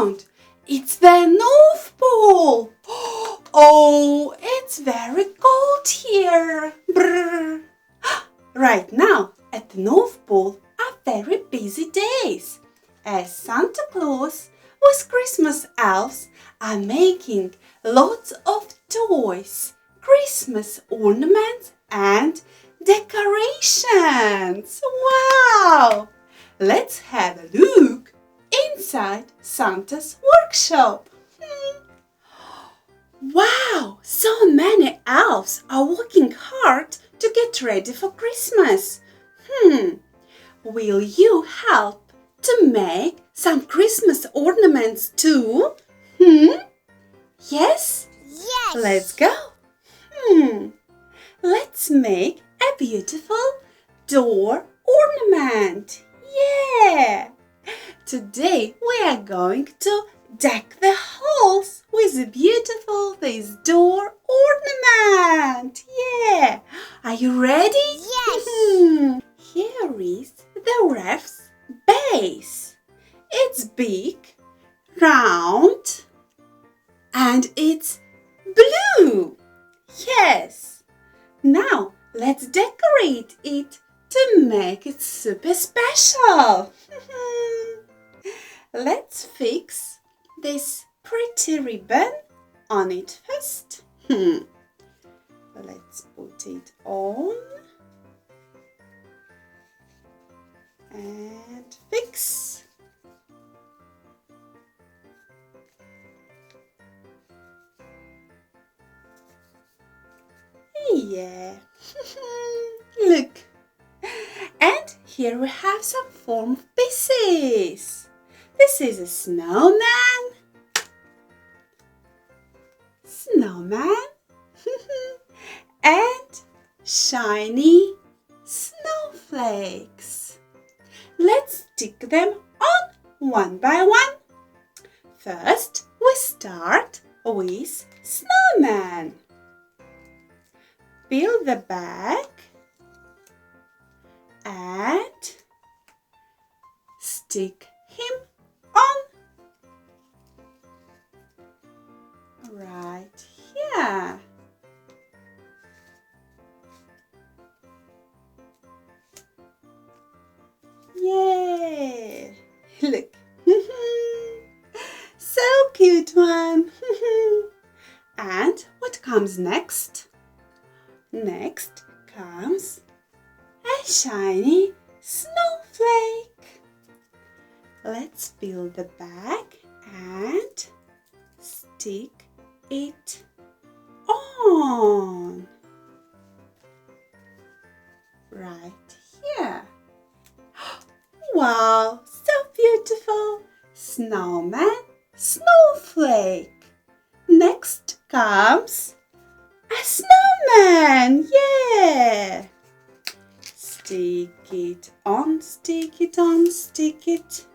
around. It's the North Pole. Oh, it's very cold here. Brr. Right now, at the North Pole are very busy days, as Santa Claus with Christmas elves are making lots of toys, Christmas ornaments and decorations. Wow! Let's have a look inside Santa's workshop. Wow! So many elves are working hard to get ready for Christmas. Will you help to make some Christmas ornaments too? Yes? Yes! Let's go! Let's make a beautiful door ornament. Yeah! Today we are going to deck the halls with this door ornament. Yeah! Are you ready? Yes! Here is the Wreath's base. It's big, round, and it's blue. Yes! Now let's decorate it to make it super special. Let's fix this pretty ribbon on it first. Let's put it on and fix. Yeah. Look. And here we have some form pieces. This is a snowman, and shiny snowflakes. Let's stick them on one by one. First, we start with snowman. Peel the back and stick him on right here. Yay! Look. So cute one. And what comes next? Next comes a shiny snowflake. Let's peel the back and stick it on right here. Wow, so beautiful! Snowman, snowflake. Next comes a snowman. Yeah! Stick it on, stick it on, stick it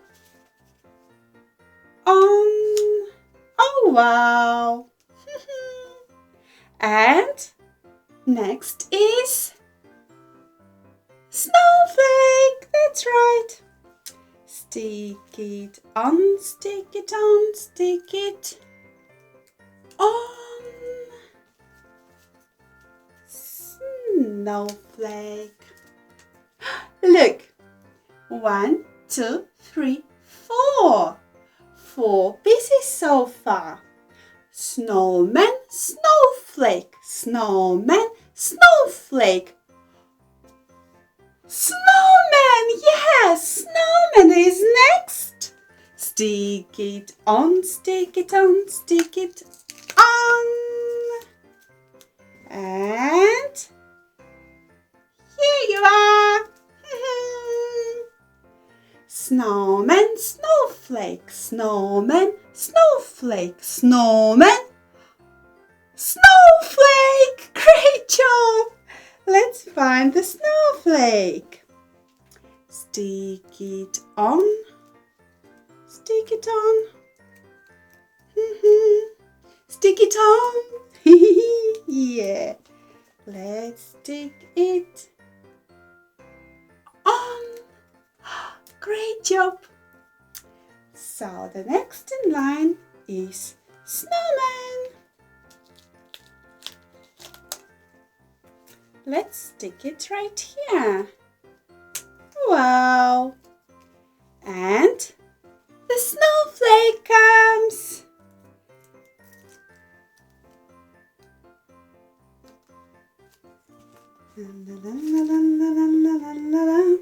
on. Oh, wow! And next is snowflake. That's right. Stick it on, stick it on, stick it on. Snowflake. Look. 1, 2, 3, 4. 4 pieces so far. Snowman, snowflake, snowman, snowflake. Snowman! Yes! Snowman is next! Stick it on, stick it on, stick it on. And here you are! Snowman, snowflake, snowman, snowflake, snowman, snowflake! Great job! Let's find the snowflake. Stick it on. Stick it on. Stick it on. Yeah. Let's stick it on. Great job. So the next in line is Snowman. Let's stick it right here. Wow! And the snowflake comes. La la la la la la la la la la.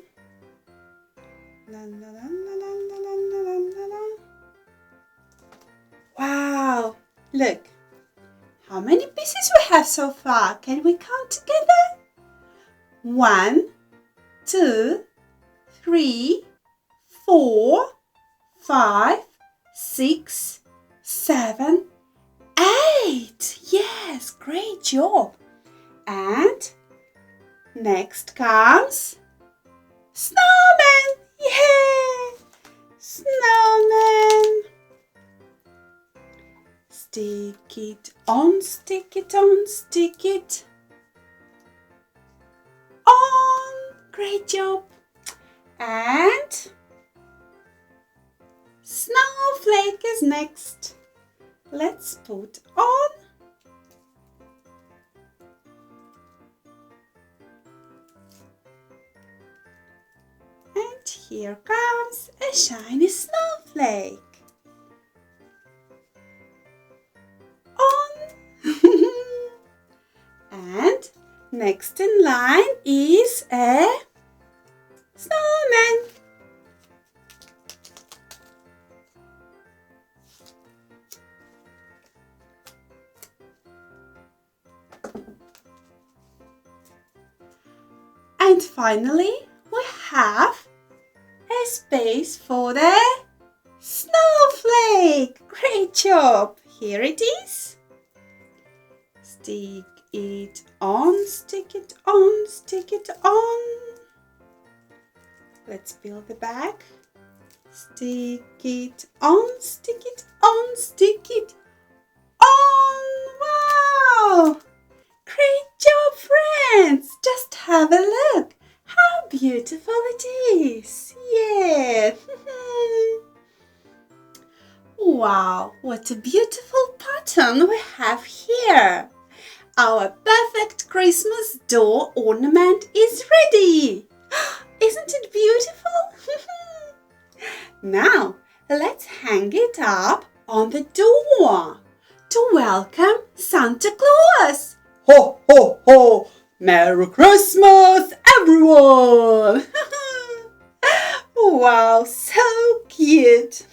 La la la la la la la la la. Wow! Look, how many pieces we have so far? Can we count together? 1, 2, 3, 4, 5, 6, 7, 8. Yes, great job. And next comes Snowman. Yeah, Snowman. Stick it on, stick it on, stick it on. Great job. And snowflake is next. Let's put on. And here comes a shiny snowflake. And next in line is a snowman. And finally, we have a space for the snowflake. Great job. Here it is. Stick it on, stick it on, stick it on. Let's peel the back. Stick it on, stick it on, stick it on. Wow! Great job, friends! Just have a look. How beautiful it is. Yeah. Wow, what a beautiful pattern we have here. Our perfect Christmas door ornament is ready. Isn't it beautiful? Now, let's hang it up on the door to welcome Santa Claus. Ho, ho, ho! Merry Christmas, everyone! Wow, so cute!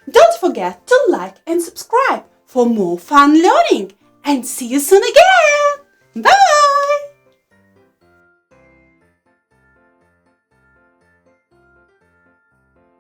Don't forget to like and subscribe for more fun learning. And see you soon again! Bye!